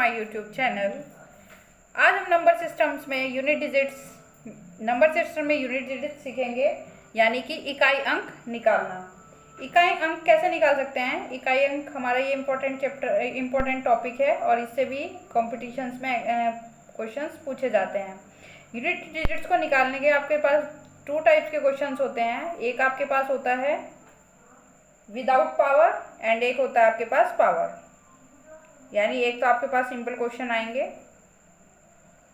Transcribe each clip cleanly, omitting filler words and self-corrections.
My YouTube channel. आज हम number system में यूनिट डिजिट्स सीखेंगे, यानी कि इकाई अंक निकालना। इकाई अंक कैसे निकाल सकते हैं? इकाई अंक हमारा ये इम्पोर्टेंट टॉपिक है और इससे भी कॉम्पिटिशन्स में क्वेश्चंस पूछे जाते हैं। यूनिट डिजिट्स को निकालने के आपके पास 2 टाइप्स के क्वेश्चंस होते हैं। एक आपके पास होता है विदाउट पावर एंड एक होता है आपके पास पावर। यानी एक तो आपके पास सिंपल क्वेश्चन आएंगे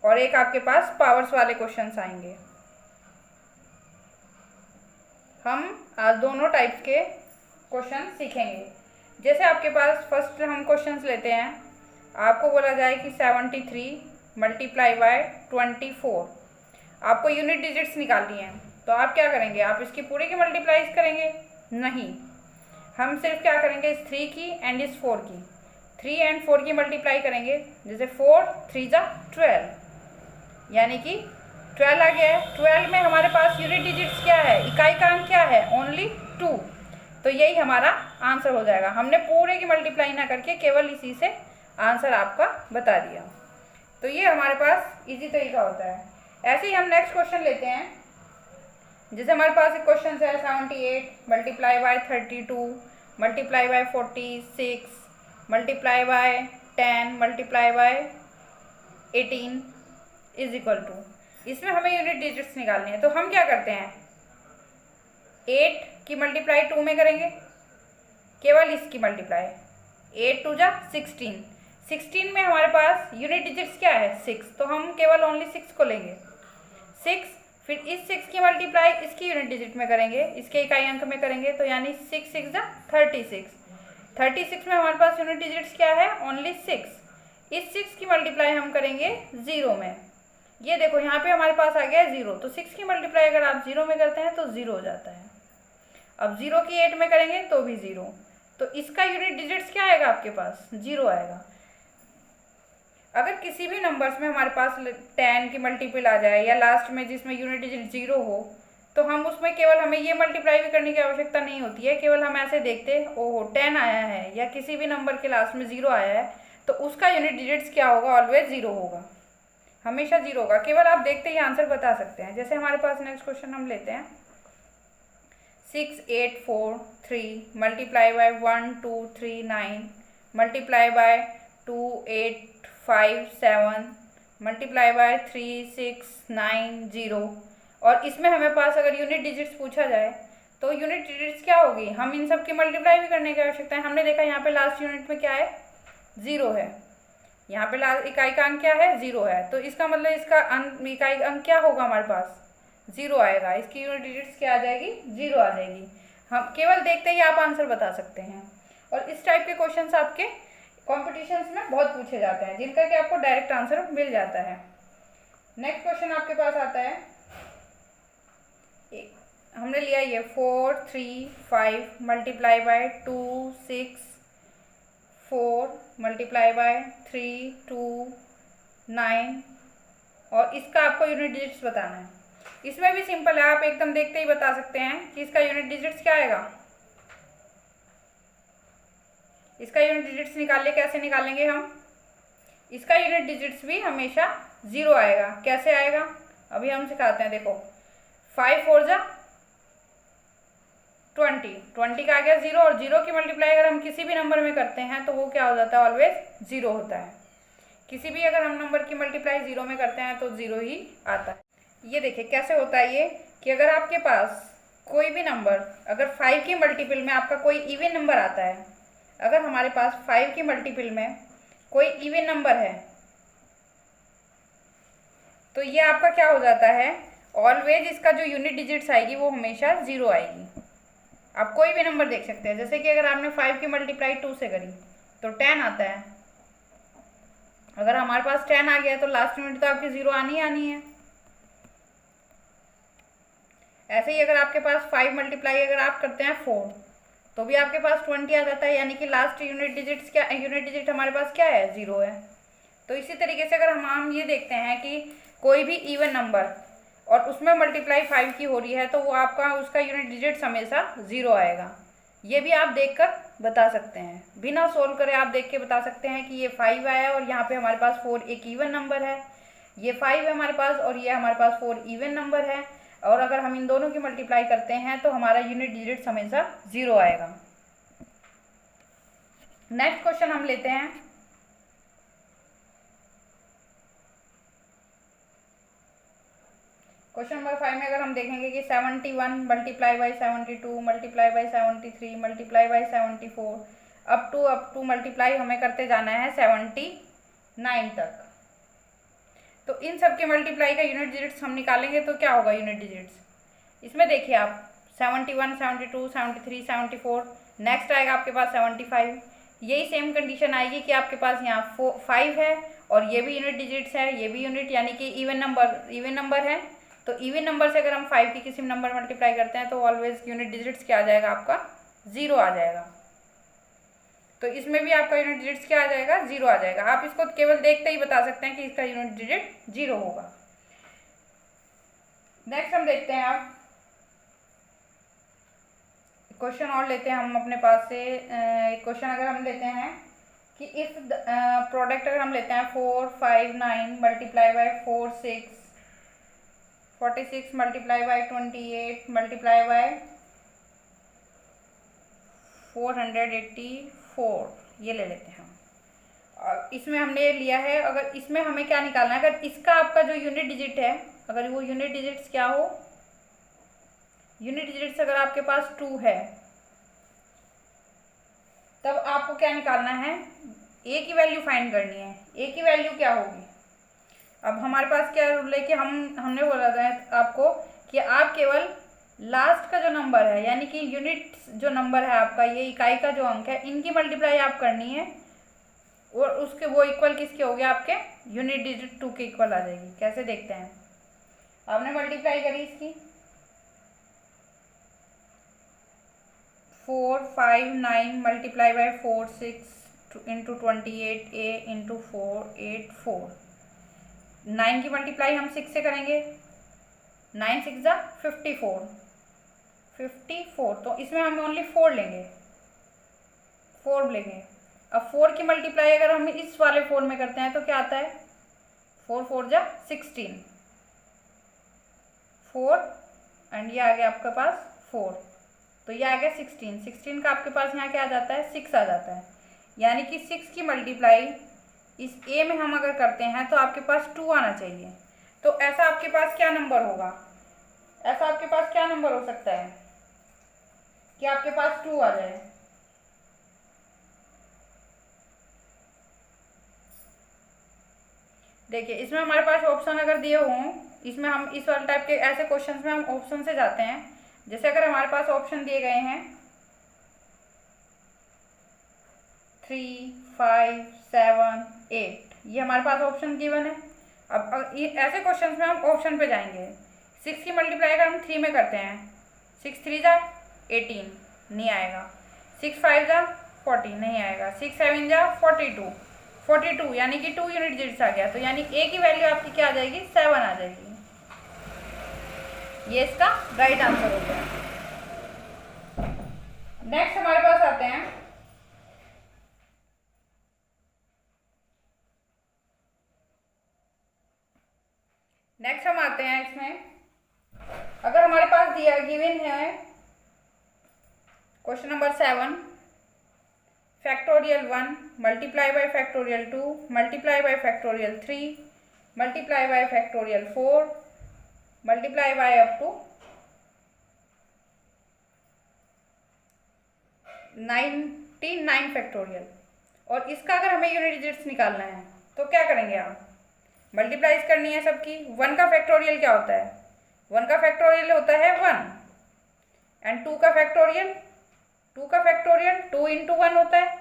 और एक आपके पास पावर्स वाले क्वेश्चंस आएंगे। हम आज दोनों टाइप के क्वेश्चन सीखेंगे। जैसे आपके पास फर्स्ट हम क्वेश्चंस लेते हैं, आपको बोला जाए कि 73 मल्टीप्लाई बाय 24, आपको यूनिट डिजिट्स निकालनी है। तो आप क्या करेंगे? आप इसकी पूरी की मल्टीप्लाइज करेंगे? नहीं, हम सिर्फ क्या करेंगे, इस 3 की एंड इस 4 की, 3 एंड 4 की मल्टीप्लाई करेंगे। जैसे 4 3 जा 12, यानी कि 12 आ गया है। 12 में हमारे पास यूनिट डिजिट्स क्या है, इकाई का अंक क्या है? ओनली 2। तो यही हमारा आंसर हो जाएगा। हमने पूरे की मल्टीप्लाई ना करके केवल इसी से आंसर आपका बता दिया। तो ये हमारे पास इजी तरीका होता है। ऐसे ही हम नेक्स्ट क्वेश्चन लेते हैं। जैसे हमारे पास एक क्वेश्चन है 78 multiply by 32 multiply by 46 multiply by 10 multiply by 18 is equal to. इसमें हमें यूनिट डिजिट्स निकालनी है। तो हम क्या करते हैं, 8 की मल्टीप्लाई 2 में करेंगे, केवल इसकी मल्टीप्लाई। 8 2 जा 16, 16 में हमारे पास यूनिट डिजिट्स क्या है? 6। तो हम केवल ओनली 6 को लेंगे, 6। फिर इस 6 की मल्टीप्लाई इसकी यूनिट डिजिट में करेंगे, इसके इकाई अंक में करेंगे। तो यानी 6 6 जा 36, 36 में हमारे पास यूनिट डिजिट्स क्या है? ओनली 6। इस 6 की मल्टीप्लाई हम करेंगे 0 में। ये देखो यहाँ पे हमारे पास आ गया 0। तो 6 की मल्टीप्लाई अगर आप 0 में करते हैं तो 0 हो जाता है। अब 0 की 8 में करेंगे तो भी 0। तो इसका यूनिट डिजिट्स क्या आएगा? आपके पास 0 आएगा। अगर किसी भी नंबर्स में हमारे पास 10 की मल्टीपल आ जाए या लास्ट में जिसमें यूनिट डिजिट 0 हो, तो हम उसमें केवल हमें ये मल्टीप्लाई भी करने की आवश्यकता नहीं होती है। केवल हम ऐसे देखते हैं, ओहो 10 आया है या किसी भी नंबर के लास्ट में 0 आया है, तो उसका यूनिट डिजिट्स क्या होगा? ऑलवेज 0 होगा, हमेशा 0 होगा। केवल आप देखते ही आंसर बता सकते हैं। जैसे हमारे पास नेक्स्ट क्वेश्चन हम लेते हैं 6 8 4 3 multiply bye 1 2 3 9 multiply by 2 8 5 7 multiply by 3 6 9 0। और इसमें हमें पास अगर यूनिट डिजिट्स पूछा जाए तो यूनिट डिजिट्स क्या होगी? हम इन सब की मल्टीप्लाई भी करने की आवश्यकता है। हमने देखा यहाँ पे लास्ट यूनिट में क्या है? 0 है। यहाँ पे लास्ट इकाई का अंक क्या है? 0 है। तो इसका मतलब इसका इकाई अंक क्या होगा? हमारे पास 0 आएगा। इसकी यूनिट डिजिट्स क्या आ जाएगी? 0 आ जाएगी। हम केवल देखते ही आप आंसर बता सकते हैं। और इस टाइप के क्वेश्चंस आपके कॉम्पिटिशन्स में बहुत पूछे जाते हैं, जिनका कि आपको डायरेक्ट आंसर मिल जाता है। नेक्स्ट क्वेश्चन आपके पास आता है, हमने लिया ये 4 3 5 मल्टीप्लाई बाय 2 6 4 मल्टीप्लाई बाय 3 2 9, और इसका आपको यूनिट डिजिट्स बताना है। इसमें भी सिंपल है, आप एकदम देखते ही बता सकते हैं कि इसका यूनिट डिजिट्स क्या आएगा। इसका यूनिट डिजिट्स निकालिए। कैसे निकालेंगे हम? इसका यूनिट डिजिट्स भी हमेशा 0 आएगा। कैसे आएगा? अभी हम सिखाते हैं। देखो 5 4 जा 20, 20 का आ गया 0, और 0 की मल्टीप्लाई अगर हम किसी भी नंबर में करते हैं तो वो क्या हो जाता है? ऑलवेज 0 होता है। किसी भी अगर हम नंबर की मल्टीप्लाई 0 में करते हैं तो 0 ही आता है। ये देखिए कैसे होता है ये, कि अगर आपके पास कोई भी नंबर, अगर 5 की मल्टीपल में आपका कोई इवन नंबर आता है, अगर हमारे पास 5 की मल्टीपल में कोई इवन नंबर है, तो ये आपका क्या हो जाता है? ऑलवेज इसका जो यूनिट डिजिट्स आएगी वो हमेशा 0 आएगी। आप कोई भी नंबर देख सकते हैं। जैसे कि अगर आपने 5 की मल्टीप्लाई 2 से करी तो 10 आता है। अगर हमारे पास 10 आ गया तो लास्ट यूनिट तो आपकी 0 आनी ही आनी है। ऐसे ही अगर आपके पास 5 मल्टीप्लाई अगर आप करते हैं 4, तो भी आपके पास 20 आ जाता है। यानी कि लास्ट यूनिट डिजिट्स क्या, यूनिट डिजिट हमारे पास क्या है? 0 है। तो इसी तरीके से अगर हम ये देखते हैं कि कोई भी इवन नंबर और उसमें मल्टीप्लाई 5 की हो रही है, तो वो आपका उसका यूनिट डिजिट्स हमेशा 0 आएगा। ये भी आप देखकर बता सकते हैं, बिना सोल्व करे आप देख के बता सकते हैं कि ये 5 आया और यहाँ पे हमारे पास 4 एक इवन नंबर है, ये 5 है हमारे पास और ये हमारे पास 4 इवन नंबर है, और अगर हम इन दोनों की मल्टीप्लाई करते हैं तो हमारा यूनिट डिजिट्स हमेशा 0 आएगा। नेक्स्ट क्वेश्चन हम लेते हैं। क्वेश्चन नंबर 5 में अगर हम देखेंगे कि 71 multiply by 72 multiply by 73 multiply by 74 up to multiply हमें करते जाना है 79 तक। तो इन सब के मल्टीप्लाई का यूनिट डिजिट्स हम निकालेंगे तो क्या होगा यूनिट डिजिट्स। इसमें देखिए आप 71, 72, 73, 74, नेक्स्ट आएगा आपके पास 75। यही सेम कंडीशन आएगी कि आपके पास यहाँ 5 है और ये भी यूनिट डिजिट्स है, ये भी यूनिट यानी कि इवन नंबर है। तो इवन नंबर से अगर हम 5 की किसी नंबर मल्टीप्लाई करते हैं तो ऑलवेज यूनिट डिजिट्स क्या आ जाएगा, आपका 0 आ जाएगा। तो इसमें भी आपका यूनिट डिजिट्स क्या आ जाएगा, 0 आ जाएगा। आप इसको केवल देखते ही बता सकते हैं कि इसका यूनिट डिजिट 0 होगा। नेक्स्ट हम देखते हैं आप क्वेश्चन और लेते हैं हम अपने पास से। क्वेश्चन अगर हम लेते हैं कि इफ प्रोडक्ट अगर हम लेते हैं 4, 5, 9 multiply by 4, 6, 46 multiply bye 28 multiply by 484, ये ले लेते हैं हम। और इसमें हमने लिया है, अगर इसमें हमें क्या निकालना है, अगर इसका आपका जो यूनिट डिजिट है, अगर वो यूनिट डिजिट्स क्या हो, यूनिट डिजिट्स अगर आपके पास 2 है तब आपको क्या निकालना है, ए की वैल्यू फाइंड करनी है। ए की वैल्यू क्या होगी, अब हमारे पास क्या रूल है कि हमने बोला था आपको कि आप केवल लास्ट का जो नंबर है यानी कि यूनिट जो नंबर है आपका, ये इकाई का जो अंक है, इनकी मल्टीप्लाई आप करनी है और उसके वो इक्वल किसके हो गया, आपके यूनिट डिजिट 2 के इक्वल आ जाएगी। कैसे देखते हैं, आपने मल्टीप्लाई करी इसकी 4, 5, 9 multiply by 4, 6 into 28 A into 4, 8, 4। 9 की मल्टीप्लाई हम 6 से करेंगे, 9 6 जा 54, तो इसमें हम ओनली 4 लेंगे, 4 लेंगे। अब 4 की मल्टीप्लाई अगर हम इस वाले 4 में करते हैं तो क्या आता है, 4 4 जा 16, 4 एंड ये आ गया आपके पास 4, तो ये आ गया 16 का आपके पास यहाँ क्या आ जाता है, 6 आ जाता है। यानी कि 6 की मल्टीप्लाई इस ए में हम अगर करते हैं तो आपके पास 2 आना चाहिए। तो ऐसा आपके पास क्या नंबर होगा, ऐसा आपके पास क्या नंबर हो सकता है कि आपके पास 2 आ जाए। देखिए इसमें हमारे पास ऑप्शन अगर दिए हों, इसमें हम इस वाले टाइप के ऐसे क्वेश्चंस में हम ऑप्शन से जाते हैं। जैसे अगर हमारे पास ऑप्शन दिए गए हैं 3, 5, 7, 8, ये हमारे पास ऑप्शन गिवन है। अब ऐसे क्वेश्चंस में हम ऑप्शन पे जाएंगे। 6 की मल्टीप्लाई अगर हम 3 में करते हैं, 6 3 जा 18, नहीं आएगा। 6 5 जा 40, नहीं आएगा। 6 7 जा 42 यानी कि 2 यूनिट डिजिट्स आ गया। तो यानी ए की वैल्यू आपकी क्या आ जाएगी, 7 आ जाएगी। ये इसका राइट आंसर हो गया। नेक्स्ट हमारे पास आते हैं हम आते हैं इसमें अगर हमारे पास दिया गिवन है question number 7, factorial 1 multiply by factorial 2 multiply by factorial 3 multiply by factorial 4 multiply by up to 99 factorial. और इसका अगर हमें यूनिट डिजिट्स निकालना है तो क्या करेंगे, आप मल्टीप्लाइज करनी है सबकी। 1 का फैक्टोरियल क्या होता है, 1 का फैक्टोरियल होता है 1 एंड 2 का फैक्टोरियल 2 इंटू 1 होता है,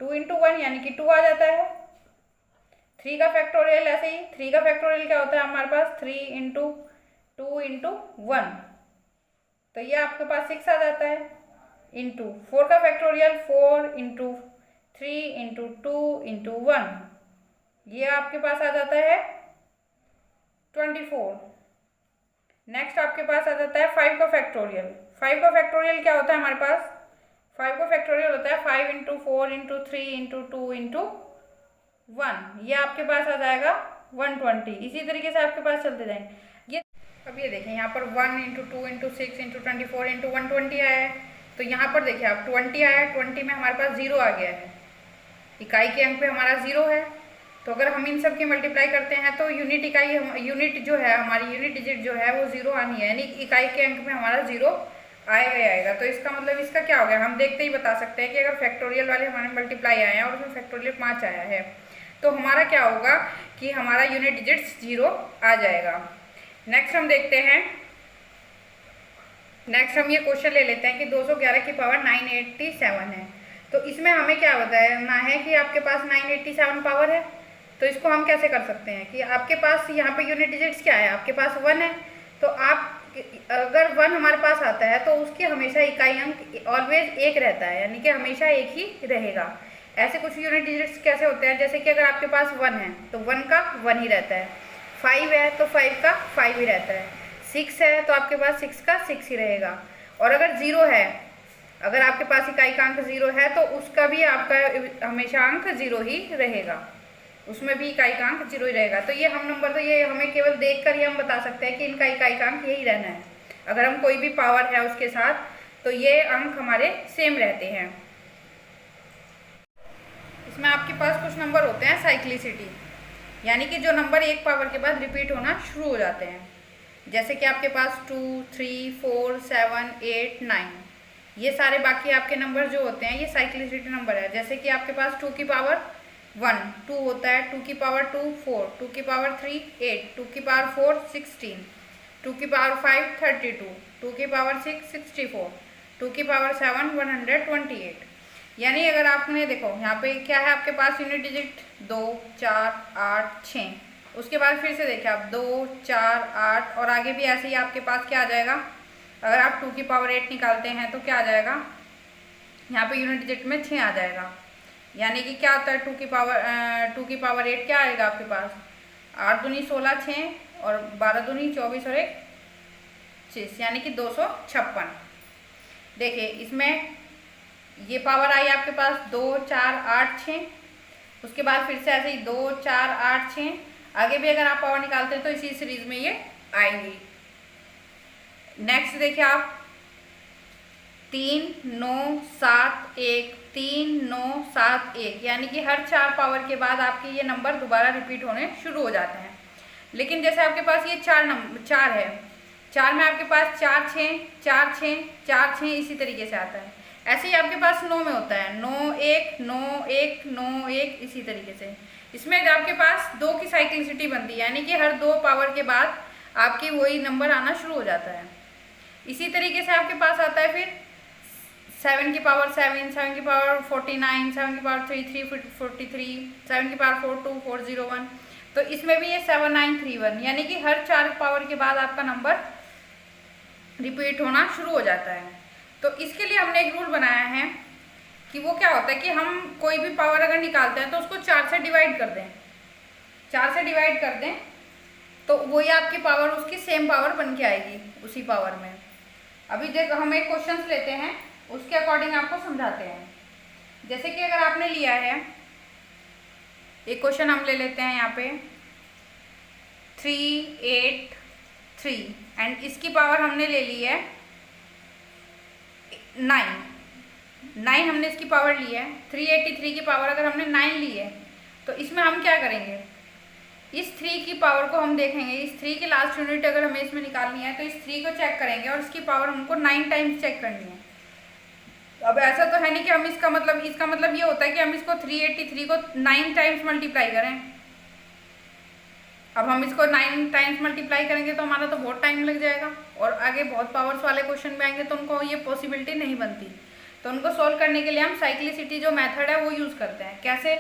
2 इंटू 1 यानी कि 2 आ जाता है। 3 का फैक्टोरियल ऐसे ही, 3 का फैक्टोरियल क्या होता है हमारे पास, 3 इंटू 2 इंटू 1, तो ये आपके पास 6 आ जाता है। इंटू 4 का फैक्टोरियल 4 इंटू 3 इंटू 2 इंटू 1, ये आपके पास आ जाता है 24। नेक्स्ट आपके पास आ जाता है 5 का फैक्टोरियल। 5 का फैक्टोरियल क्या होता है हमारे पास? 5 का फैक्टोरियल होता है 5 इंटू 4 इंटू 3 इंटू 2 इंटू 1। ये आपके पास आ जाएगा 120। इसी तरीके से आपके पास चलते जाएंगे। ये अब ये देखें यहाँ पर 1 इंटू 2 इंटू 6 इंटू 24 इंटू 120 आया है। तो यहाँ पर देखिए आप 20 आया है, 20 में हमारे पास 0 आ गया है, इकाई के अंक पे हमारा 0 है। तो अगर हम इन सब की मल्टीप्लाई करते हैं तो यूनिट इकाई यूनिट जो है हमारी यूनिट डिजिट जो है वो 0 आनी है, यानी इकाई के अंक में हमारा 0 आएगा ही आएगा। तो इसका मतलब इसका क्या हो गया, हम देखते ही बता सकते हैं कि अगर फैक्टोरियल वाले हमारे मल्टीप्लाई आए हैं और उसमें फैक्टोरियल 5 आया है तो हमारा क्या होगा कि हमारा यूनिट डिजिट्स 0 आ जाएगा। नेक्स्ट हम देखते हैं, नेक्स्ट हम ये क्वेश्चन ले लेते हैं कि 211 की पावर 987 है। तो इसमें हमें क्या बताना है कि आपके पास 987 पावर है। तो इसको हम कैसे कर सकते हैं कि आपके पास यहाँ पे यूनिट डिजिट्स क्या है, आपके पास 1 है। तो आप अगर 1 हमारे पास आता है तो उसकी हमेशा इकाई अंक ऑलवेज 1 रहता है, यानी कि हमेशा 1 ही रहेगा। ऐसे कुछ यूनिट डिजिट्स कैसे होते हैं, जैसे कि अगर आपके पास 1 है तो 1 का 1 ही रहता है, 5 है तो 5 का 5 ही रहता है, 6 है तो आपके पास 6 का 6 ही रहेगा। और अगर 0 है, अगर आपके पास इकाई का अंक 0 है तो उसका भी आपका हमेशा अंक 0 ही रहेगा, उसमें भी इकाई का अंक 0 ही रहेगा। तो ये हम नंबर तो ये हमें केवल देखकर ही हम बता सकते हैं कि इनका इकाई का अंक यही रहना है। अगर हम कोई भी पावर है उसके साथ तो ये अंक हमारे सेम रहते हैं। इसमें आपके पास कुछ नंबर होते हैं साइक्लिसिटी, यानी कि जो नंबर एक पावर के बाद रिपीट होना शुरू हो जाते हैं। जैसे कि आपके पास 2, 3, 4, 7, 8, 9, ये सारे बाकी आपके नंबर जो होते हैं ये साइक्लिसिटी नंबर है। जैसे कि आपके पास 2 की पावर 1 2 होता है, 2 की पावर 2 4, 2 की पावर 3 8, 2 की पावर 4 16, 2 की पावर 5 32, 2 की पावर 6 64, 2 की पावर 7 128। यानी अगर आपने देखो यहाँ पे क्या है आपके पास यूनिट डिजिट 2 4 8 6, उसके बाद फिर से देखिए आप 2 4 8 और आगे भी ऐसे ही आपके पास क्या आ जाएगा। अगर आप 2 की पावर 8 निकालते हैं तो क्या आ जाएगा, यहाँ पे यूनिट डिजिट में 6 आ जाएगा। यानी कि क्या होता है 2 की पावर 8 क्या आएगा आपके पास, 8 दूनी 16 6 और 12 दूनी 24 और 1 6, यानी कि 256। देखिए इसमें ये पावर आई आपके पास 2 4 8 6, उसके बाद फिर से ऐसे ही 2 4 8 6, आगे भी अगर आप पावर निकालते हैं तो इसी सीरीज में ये आएंगी। नेक्स्ट देखिए आप 3 9 7 1 3 9 7 1, यानी कि हर 4 पावर के बाद आपके ये नंबर दोबारा रिपीट होने शुरू हो जाते हैं। लेकिन जैसे आपके पास ये 4 है, 4 में आपके पास 4 6 4 6 4 6 इसी तरीके से आता है। ऐसे ही आपके पास 9 में होता है 9 1 9 1 9 1 इसी तरीके से। इसमें आपके पास 2 की साइक्लिसिटी बनती है, यानी कि हर 2 पावर के बाद आपके वही नंबर आना शुरू हो जाता है। इसी तरीके से आपके पास आता है फिर 7 की पावर 7, 7 की पावर 49, 7 की पावर 3 3 43, 7 की पावर 4 2 4 0 1। तो इसमें भी ये 7 9 3 1, यानी कि हर 4 पावर के बाद आपका नंबर रिपीट होना शुरू हो जाता है। तो इसके लिए हमने एक रूल बनाया है कि वो क्या होता है कि हम कोई भी पावर अगर निकालते हैं तो उसको 4 से डिवाइड कर दें, 4 से डिवाइड कर दें तो वही आपकी पावर उसकी सेम पावर बन के आएगी उसी पावर में। अभी देखो हम एक क्वेश्चन लेते हैं, उसके अकॉर्डिंग आपको समझाते हैं। जैसे कि अगर आपने लिया है एक क्वेश्चन हम ले लेते हैं यहाँ पे 3 8 3 एंड इसकी पावर हमने ले ली है 9 हमने इसकी पावर ली है। 383 की पावर अगर हमने 9 ली है तो इसमें हम क्या करेंगे, इस 3 की पावर को हम देखेंगे, इस 3 की लास्ट यूनिट अगर हमें इसमें निकालनी है तो इस 3 को चेक करेंगे और इसकी पावर हमको 9 टाइम्स चेक करनी है। अब ऐसा तो है नहीं कि हम इसका मतलब ये होता है कि हम इसको 383 को 9 टाइम्स मल्टीप्लाई करें। अब हम इसको 9 टाइम्स मल्टीप्लाई करेंगे तो हमारा तो बहुत टाइम लग जाएगा और आगे बहुत पावर्स वाले क्वेश्चन में आएंगे तो उनको ये पॉसिबिलिटी नहीं बनती। तो उनको सोल्व करने के लिए हम साइक्लिसिटी जो मेथड है वो यूज़ करते हैं। कैसे,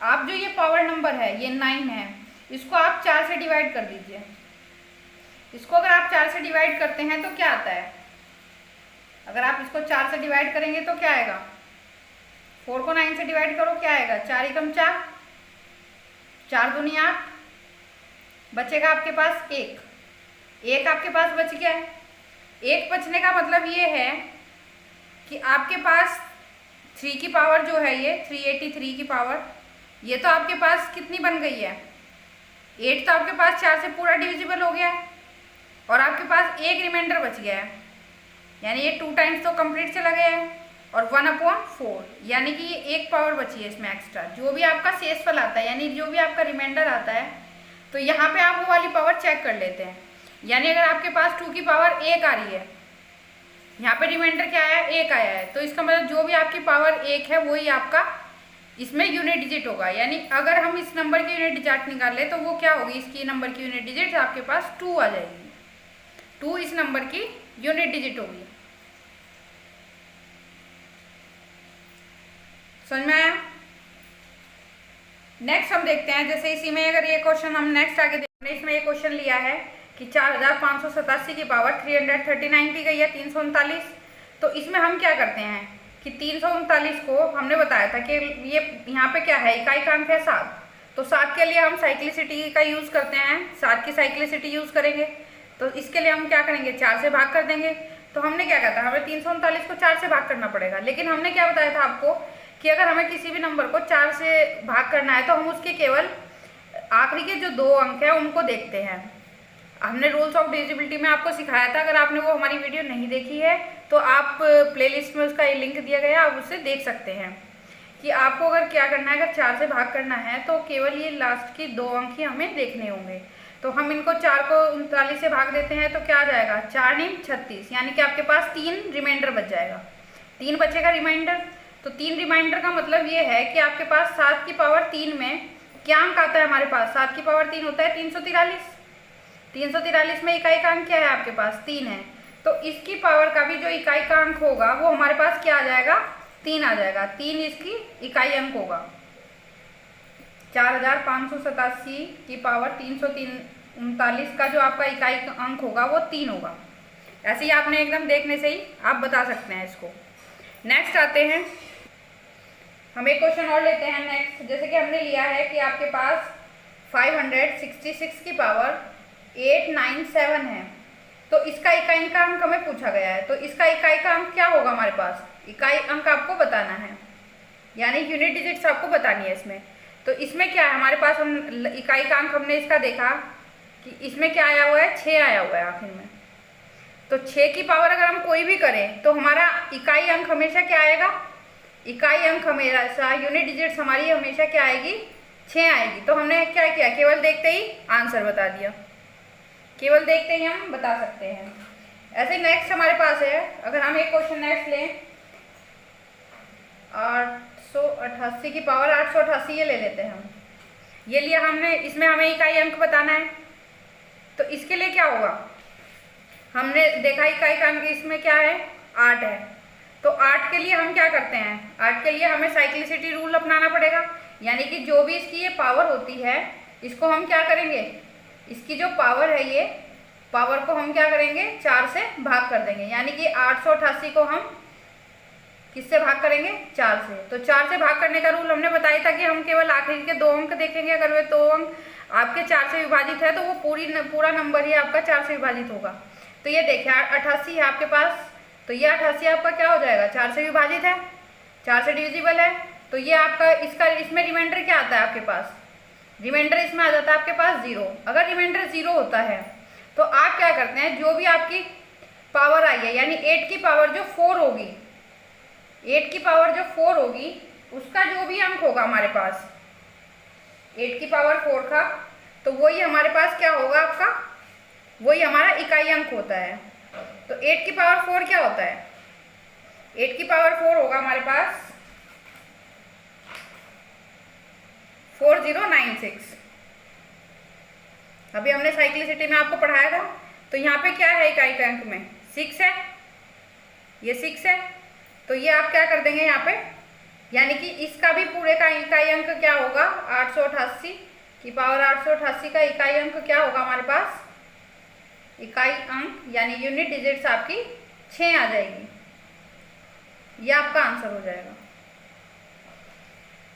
आप जो ये पावर नंबर है ये 9 है, इसको आप 4 से डिवाइड कर दीजिए। इसको अगर आप 4 से डिवाइड करते हैं तो क्या आता है, अगर आप इसको 4 से डिवाइड करेंगे तो क्या आएगा, 4 को 9 से डिवाइड करो क्या आएगा, 4 एकम 4, 4 दूनी 8, बचेगा आपके पास 1, एक आपके पास बच गया है। एक बचने का मतलब ये है कि आपके पास 3 की पावर जो है, ये 383 की पावर, ये तो आपके पास कितनी बन गई है, 8 तो आपके पास 4 से पूरा डिविजिबल हो गया है और आपके पास एक रिमाइंडर बच गया है, यानी ये 2 टाइम्स तो कंप्लीट चला गया है और 1/4, यानी कि ये एक पावर बची है इसमें एक्स्ट्रा। जो भी आपका शेषफल आता है, यानी जो भी आपका रिमाइंडर आता है, तो यहाँ पे आप वो वाली पावर चेक कर लेते हैं। यानी अगर आपके पास 2 की पावर 1 आ रही है, यहाँ पे रिमाइंडर क्या आया, 1 आया है, तो इसका मतलब जो भी आपकी पावर 1 है वही आपका इसमें यूनिट डिजिट होगा। यानी अगर हम इस नंबर की यूनिट डिजिट निकाल तो वो क्या होगी, इसकी नंबर की यूनिट डिजिट आपके पास 2 आ जाएगी। 2 इस नंबर की यूनिट डिजिट होगी। समझ में आया? नेक्स्ट हम देखते हैं, जैसे इसी में अगर ये क्वेश्चन हम नेक्स्ट आगे देखते हैं, इसमें ये क्वेश्चन लिया है कि 4587 की पावर 339 दी गई है 339। तो इसमें हम क्या करते हैं कि 339 को हमने बताया था कि ये यहाँ पे क्या है, इकाई कांक है 7, तो 7 के लिए हम साइक्लिसिटी का यूज़ करते हैं, 7 की साइक्लिसिटी यूज़ करेंगे। तो इसके लिए हम क्या करेंगे, 4 से भाग कर देंगे। तो हमने क्या कहा था, हमें 339 को 4 से भाग करना पड़ेगा, लेकिन हमने क्या बताया था आपको कि अगर हमें किसी भी नंबर को 4 से भाग करना है तो हम उसके केवल आखिरी के जो 2 अंक है उनको देखते हैं। हमने रूल्स ऑफ डिविजिबिलिटी में आपको सिखाया था, अगर आपने वो हमारी वीडियो नहीं देखी है तो आप प्लेलिस्ट में उसका लिंक दिया गया है, आप उससे देख सकते हैं कि आपको अगर क्या करना है, अगर 4 से भाग करना है तो केवल ये लास्ट की 2 अंक ही हमें देखने होंगे। तो हम इनको 4 को 39 से भाग देते हैं तो क्या आ जाएगा, 4 9 36, यानी कि आपके पास 3 रिमाइंडर बच जाएगा, 3 बचेगा रिमाइंडर। तो 3 रिमाइंडर का मतलब ये है कि आपके पास 7 की पावर 3 में क्या अंक आता है, हमारे पास 7 की पावर 3 होता है 343। 343 में इकाई का अंक क्या है, आपके पास 3 है, तो इसकी पावर का भी जो इकाई का अंक होगा वो हमारे पास क्या आ जाएगा, 3 आ जाएगा। 3 इसकी इकाई अंक होगा। 4587 की पावर 339 का जो आपका इकाई अंक होगा वो 3 होगा। ऐसे ही आपने एकदम देखने से ही आप बता सकते हैं इसको। नेक्स्ट आते हैं, हम एक क्वेश्चन और लेते हैं नेक्स्ट। जैसे कि हमने लिया है कि आपके पास 566 की पावर 897 है, तो इसका इकाई का अंक हमें पूछा गया है। तो इसका इकाई का अंक क्या होगा, हमारे पास इकाई अंक आपको बताना है, यानी यूनिट डिजिट्स आपको बतानी है इसमें। तो इसमें क्या है, हमारे पास हम इकाई का अंक हमने इसका देखा कि इसमें क्या आया हुआ है, 6 आया हुआ है आखिर में। तो 6 की पावर अगर हम कोई भी करें तो हमारा इकाई अंक हमेशा क्या आएगा, इकाई अंक हमेशा यूनिट डिजिट्स हमारी हमेशा क्या आएगी, 6 आएगी। तो हमने क्या किया, केवल देखते ही आंसर बता दिया, केवल देखते ही हम बता सकते हैं। ऐसे नेक्स्ट हमारे पास है, अगर हम एक क्वेश्चन नेक्स्ट लें, 888 की पावर 888 ये ले लेते हैं हम, ये लिया हमने, इसमें हमें इकाई अंक बताना है। तो इसके लिए क्या होगा, हमने देखा इकाई का अंक इसमें क्या है, 8 है। तो 8 के लिए हम क्या करते हैं, 8 के लिए हमें साइक्लिसिटी रूल अपनाना पड़ेगा, यानी कि जो भी इसकी ये पावर होती है इसको हम क्या करेंगे, इसकी जो पावर है ये पावर को हम क्या करेंगे, 4 से भाग कर देंगे। यानी कि 888 को हम किससे भाग करेंगे, 4 से। तो 4 से भाग करने का रूल हमने बताया था कि हम केवल आखिरी के 2 अंक देखेंगे, अगर वे 2 अंक आपके 4 से विभाजित है तो वो पूरा नंबर ही आपका 4 से विभाजित होगा। तो ये देखिए 88 है आपके पास, तो ये 88 आपका क्या हो जाएगा, 4 से विभाजित है, 4 से डिविजिबल है। तो ये आपका इसमें रिमाइंडर क्या आता है आपके पास, रिमाइंडर इसमें आ जाता है आपके पास 0। अगर रिमाइंडर 0 होता है तो आप क्या करते हैं, जो भी आपकी पावर आई है, यानी 8 की पावर जो 4 होगी, 8 की पावर जो 4 होगी उसका जो भी अंक होगा हमारे पास 8 की पावर 4 का, तो वही हमारे पास क्या होगा आपका, वही हमारा इकाई अंक होता है। तो 8 की पावर 4 क्या होता है, 8 की पावर 4 होगा हमारे पास 4096। अभी हमने साइक्लिसिटी में आपको पढ़ाया था। तो यहाँ पे क्या है, इकाई का अंक में 6 है, ये 6 है, तो ये आप क्या कर देंगे यहाँ पे, यानी कि इसका भी पूरे का इकाई अंक क्या होगा, 888 की पावर 888 का इकाई अंक क्या होगा हमारे पास, इकाई अंक यानी यूनिट डिजिट्स आपकी 6 आ जाएगी, ये आपका आंसर हो जाएगा।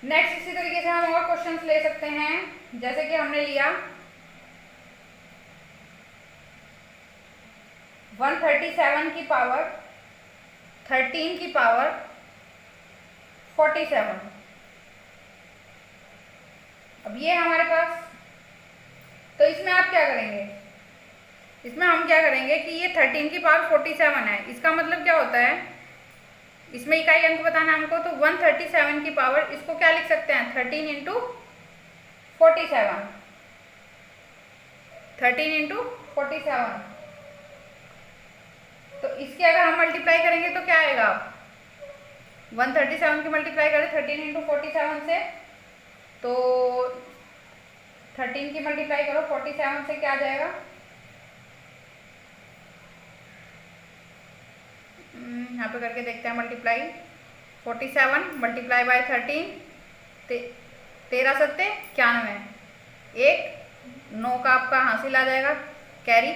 नेक्स्ट इसी तरीके से हम और क्वेश्चंस ले सकते हैं, जैसे कि हमने लिया 137 की पावर 13 की पावर 47। अब ये है हमारे पास। तो इसमें आप क्या करेंगे, इसमें हम क्या करेंगे कि ये 13 की पावर 47 है, इसका मतलब क्या होता है, इसमें इकाई अंक बताना हमको। तो 137 की पावर, इसको क्या लिख सकते हैं, 13 इंटू 47, 13 इंटू 47। तो इसकी अगर हम मल्टीप्लाई करेंगे तो क्या आएगा, 137 की मल्टीप्लाई करें 13 इंटू 47 से, तो 13 की मल्टीप्लाई करो 47 से, क्या आ जाएगा, यहाँ पे करके देखते हैं मल्टीप्लाई। 47 मल्टीप्लाई बाय 13, 13 सत्ते 91, एक 9 का आपका हासिल आ जाएगा कैरी,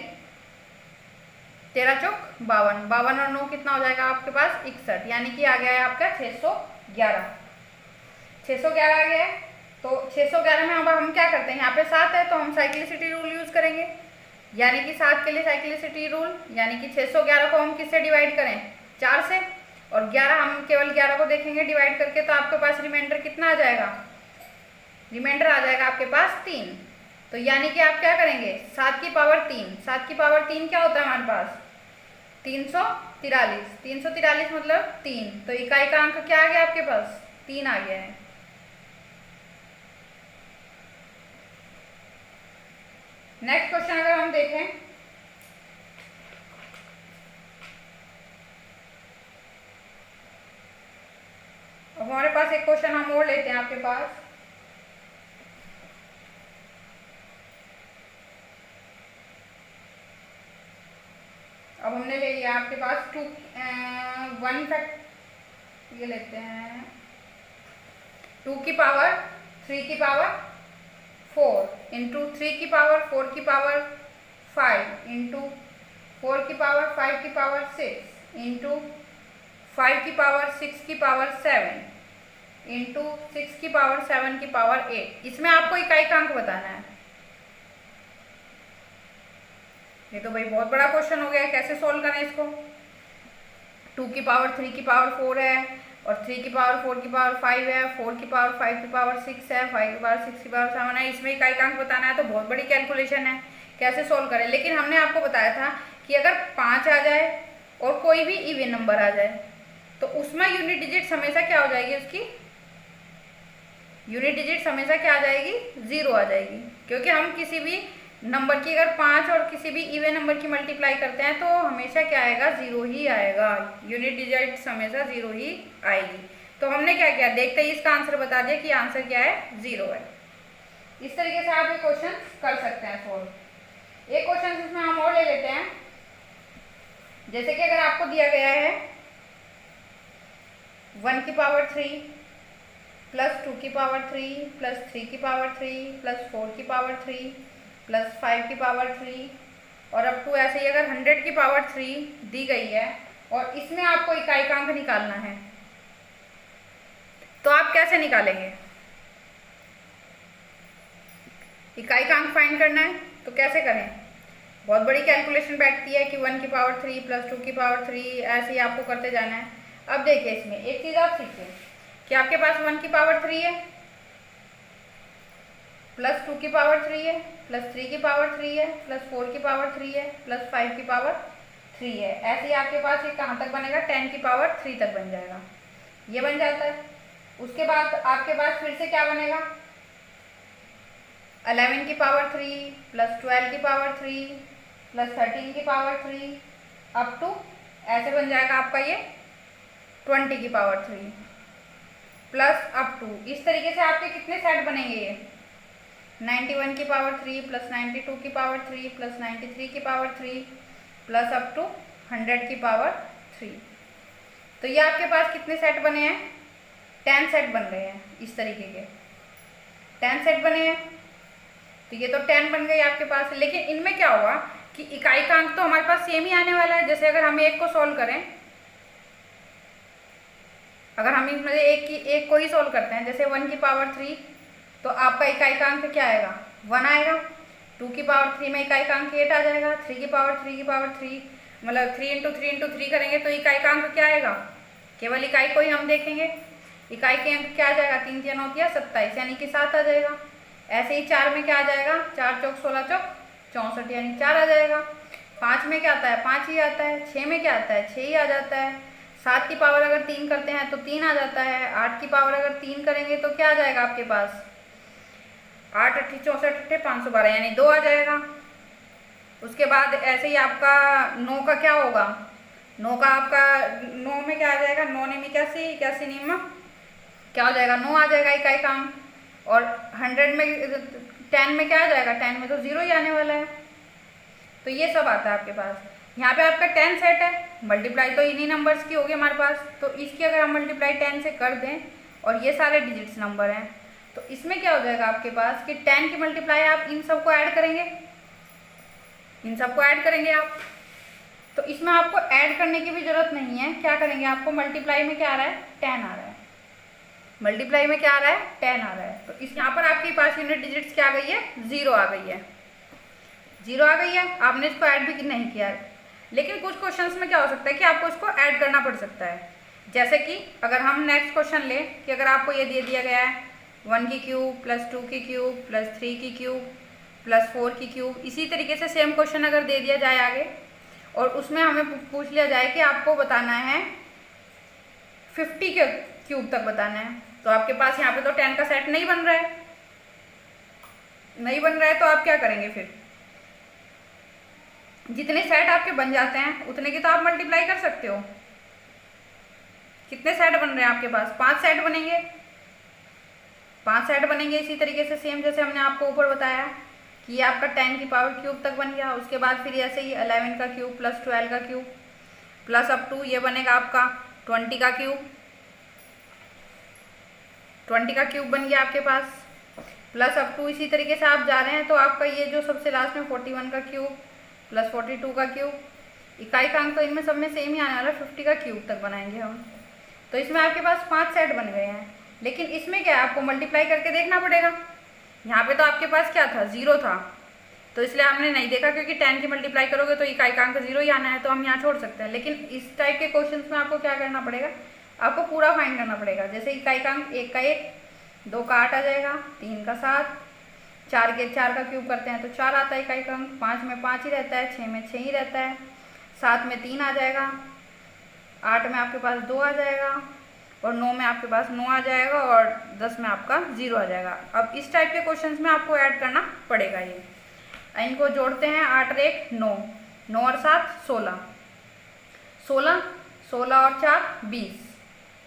13 चौक 52, 52 और 9 कितना हो जाएगा आपके पास 61, यानी कि आ गया है आपका 611, 611 आ गया है। तो 611 में अब हम क्या करते हैं, यहाँ पे 7 है तो हम साइक्लिसिटी रूल यूज करेंगे, यानी कि 7 के लिए साइक्लिसिटी रूल, यानी कि 611 को हम किससे डिवाइड करें, 4 से, और 11 हम केवल 11 को देखेंगे डिवाइड करके, तो आपके पास रिमाइंडर कितना आ जाएगा, रिमाइंडर आ जाएगा आपके पास 3। तो यानी कि आप क्या करेंगे, 7 की पावर 3, 7 की पावर 3 क्या होता है हमारे पास, 343, 343 मतलब 3, तो इकाई का अंक क्या आ गया आपके पास, 3 आ गया है। नेक्स्ट क्वेश्चन अगर हम देखें, अब हमारे पास एक क्वेश्चन हम और लेते हैं आपके पास। अब हमने ले लिया आपके पास 1 फैक्ट, ये लेते हैं 2 की पावर 3 की पावर 4 इंटू 3 की पावर 4 की पावर 5 इंटू 4 की पावर 5 की पावर 6 इंटू 5 की पावर 6 की पावर 7 इंटू 6 की पावर 7 की पावर 8। इसमें आपको इकाई का अंक बताना है। ये तो भाई बहुत बड़ा क्वेश्चन हो गया है, कैसे सोल्व करें इसको। 2 की पावर 3 की पावर 4 है, और 3 की पावर 4 की पावर 5 है, 4 की पावर 5 की पावर 6 है, 5 की पावर 6 की पावर 7 है। इसमें इकाई का अंक बताना है, तो बहुत बड़ी कैलकुलेशन है, कैसे सोल्व करें। लेकिन हमने आपको बताया था कि अगर 5 आ जाए और कोई भी इवन नंबर आ जाए, तो उसमें यूनिट डिजिट हमेशा क्या हो जाएगी, उसकी यूनिट डिजिट हमेशा क्या आ जाएगी, 0 आ जाएगी। क्योंकि हम किसी भी नंबर की अगर 5 और किसी भी इवन नंबर की मल्टीप्लाई करते हैं तो हमेशा क्या आएगा, 0 ही आएगा, यूनिट डिजिट हमेशा 0 ही आएगी। तो हमने क्या किया, देखते ही इसका आंसर बता दिया कि आंसर क्या है, 0 है। इस तरीके से आप ये क्वेश्चन कर सकते हैं सोल्व। एक क्वेश्चन इसमें हम और ले लेते हैं, जैसे कि अगर आपको दिया गया है 1 की पावर 3 प्लस 2 की पावर 3 प्लस 3 की पावर 3 प्लस 4 की पावर 3 प्लस 5 की पावर 3 और अप टू ऐसे ही अगर 100 की पावर 3 दी गई है, और इसमें आपको इकाई का अंक निकालना है, तो आप कैसे निकालेंगे। इकाई का अंक फाइंड करना है तो कैसे करें, बहुत बड़ी कैलकुलेशन बैठती है कि 1 की पावर 3 प्लस 2 की पावर 3, ऐसे ही आपको करते जाना है। अब देखिए इसमें एक चीज़ आप सीखिए कि आपके पास 1 की पावर 3 है, प्लस 2 की पावर 3 है, प्लस 3 की पावर 3 है, प्लस 4 की पावर 3 है, प्लस 5 की पावर 3 है। ऐसे ही आपके पास ये कहाँ तक बनेगा, 10 की पावर 3 तक बन जाएगा, ये बन जाता है। उसके बाद आपके पास फिर से क्या बनेगा, 11 की पावर 3 प्लस 12 की पावर 3 प्लस 13 की पावर 3 अप टू ऐसे बन जाएगा आपका ये 20 की पावर 3 प्लस अप टू, इस तरीके से आपके कितने सेट बनेंगे, ये 91 की पावर 3 प्लस 92 की पावर 3 प्लस 93 की पावर 3 प्लस अप टू 100 की पावर 3। तो ये आपके पास कितने सेट बने हैं, 10 सेट बन गए हैं, इस तरीके के 10 सेट बने हैं। तो ये तो 10 बन गई आपके पास। लेकिन इनमें क्या होगा कि इकाई का अंक तो हमारे पास सेम ही आने वाला है। जैसे अगर हम एक को सॉल्व करें, अगर हम इसमें एक को ही सॉल्व करते हैं, जैसे 1 की पावर 3, तो आपका इकाई का अंक क्या आएगा, 1 आएगा। 2 की पावर 3 में इकाई का अंक 8 आ जाएगा। 3 की पावर 3 की पावर 3, मतलब 3 × 3 × 3 करेंगे तो इकाई का अंक क्या आएगा, केवल इकाई को ही हम देखेंगे। इकाई के अंक क्या आ जाएगा, 3 × 3 = 27 यानी कि 7 आ जाएगा। ऐसे ही 4 में क्या आ जाएगा, 4 × 4 = 16 × 4 64 यानी 4 आ जाएगा। 5 में क्या आता है, 5 ही आता है। 6 में क्या आता है, 6 ही आ जाता है। 7 की पावर अगर 3 करते हैं तो 3 आ जाता है। 8 की पावर अगर 3 करेंगे तो क्या आ जाएगा आपके पास, 8 × 8 = 64 × 8 = 512 यानी 2 आ जाएगा। उसके बाद ऐसे ही आपका 9 का क्या होगा, 9 का आपका 9 में क्या आ जाएगा, 9 ने 81 नियम क्या हो जाएगा, 9 आ जाएगा इकाई का अंक। और 100 में 10 में क्या आ जाएगा, 10 में तो 0 ही आने वाला है। तो ये सब आता है आपके पास। यहाँ पे आपका 10 सेट है, मल्टीप्लाई तो इन्हीं नंबर्स की होगी हमारे पास, तो इसकी अगर हम मल्टीप्लाई 10 से कर दें और ये सारे डिजिट्स नंबर हैं तो इसमें क्या हो जाएगा आपके पास कि 10 की मल्टीप्लाई आप इन सबको ऐड करेंगे, इन सबको ऐड करेंगे आप। तो इसमें आपको ऐड करने की भी जरूरत नहीं है, क्या करेंगे, आपको मल्टीप्लाई में क्या आ रहा है, 10 आ रहा है। मल्टीप्लाई में क्या आ रहा है, 10 आ रहा है। तो इस यहाँ पर आपके पास यूनिट डिजिट्स क्या आ गई है, 0 आ गई है। 0 आ गई है, आपने इसको ऐड भी नहीं किया है। लेकिन कुछ क्वेश्चंस में क्या हो सकता है कि आपको इसको ऐड करना पड़ सकता है। जैसे कि अगर हम नेक्स्ट क्वेश्चन लें कि अगर आपको ये दे दिया गया है 1 की क्यूब + 2 की क्यूब + 3 की क्यूब + 4 की क्यूब, इसी तरीके से सेम क्वेश्चन अगर दे दिया जाए आगे और उसमें हमें पूछ लिया जाए कि आपको बताना है 50 के क्यूब तक बताना है, तो आपके पास यहाँ पे तो 10 का सेट नहीं बन रहा है, नहीं बन रहा है। तो आप क्या करेंगे फिर, जितने सेट आपके बन जाते हैं उतने की तो आप मल्टीप्लाई कर सकते हो। कितने सेट बन रहे हैं आपके पास, 5 सेट बनेंगे, 5 सेट बनेंगे। इसी तरीके से सेम जैसे हमने आपको ऊपर बताया कि ये आपका 10 की पावर क्यूब तक बन गया। उसके बाद फिर ऐसे ही 11 का क्यूब + 12 का क्यूब प्लस अप टू ये बनेगा आपका 20 का क्यूब, 20 का क्यूब बन गया आपके पास, प्लस अप टू इसी तरीके से आप जा रहे हैं तो आपका ये जो सबसे लास्ट में 41 का क्यूब + 42 का क्यूब, इकाई का अंक तो इनमें सब में सेम ही आने वाला, 50 का क्यूब तक बनाएंगे हम। तो इसमें आपके पास 5 सेट बन गए हैं। लेकिन इसमें क्या है, आपको मल्टीप्लाई करके देखना पड़ेगा। यहाँ पे तो आपके पास क्या था, 0 था, तो इसलिए हमने नहीं देखा क्योंकि 10 की मल्टीप्लाई करोगे तो इकाई का अंक 0 ही आना है, तो हम यहाँ छोड़ सकते हैं। लेकिन इस टाइप के क्वेश्चन में आपको क्या करना पड़ेगा, आपको पूरा फाइंड करना पड़ेगा। जैसे इकाई का अंक 1 का 1, 2 का 8 आ जाएगा, 3 का 7, 4 का क्यूब करते हैं तो 4 आता है इकाई का अंक, 5 में 5 ही रहता है, 6 में 6 ही रहता है, 7 में 3 आ जाएगा, 8 में आपके पास 2 आ जाएगा और 9 में आपके पास 9 आ जाएगा और 10 में आपका 0 आ जाएगा। अब इस टाइप के क्वेश्चंस में आपको ऐड करना पड़ेगा। ये इनको जोड़ते हैं, 8 और 1 9, 9 और 7 16, 16, 16 और 4 20,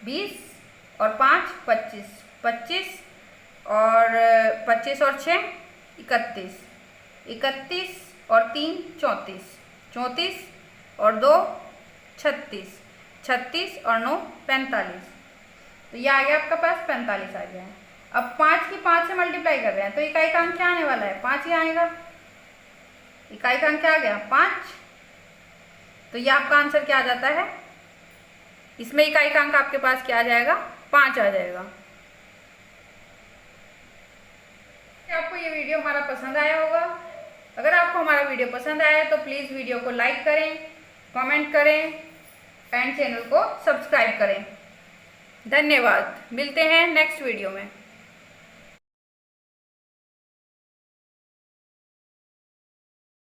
20 और 5 25, 25 और 25 और 6 31, 31 और 3 34, 34 और 2 36, 36 और 9 45। तो ये आ गया आपका पास 45 आ गया है। अब 5 की 5 से मल्टीप्लाई कर रहे हैं तो इकाई का अंक क्या आने वाला है, 5 ही आएगा। इकाई का अंक क्या आ गया, 5। तो ये आपका आंसर क्या आ जाता है, इसमें इकाई का अंक आपके पास क्या आ जाएगा, 5 आ जाएगा। आपको ये वीडियो हमारा पसंद आया होगा। अगर आपको हमारा वीडियो पसंद आया तो प्लीज़ वीडियो को लाइक करें, कमेंट करें एंड चैनल को सब्सक्राइब करें। धन्यवाद, मिलते हैं नेक्स्ट वीडियो में।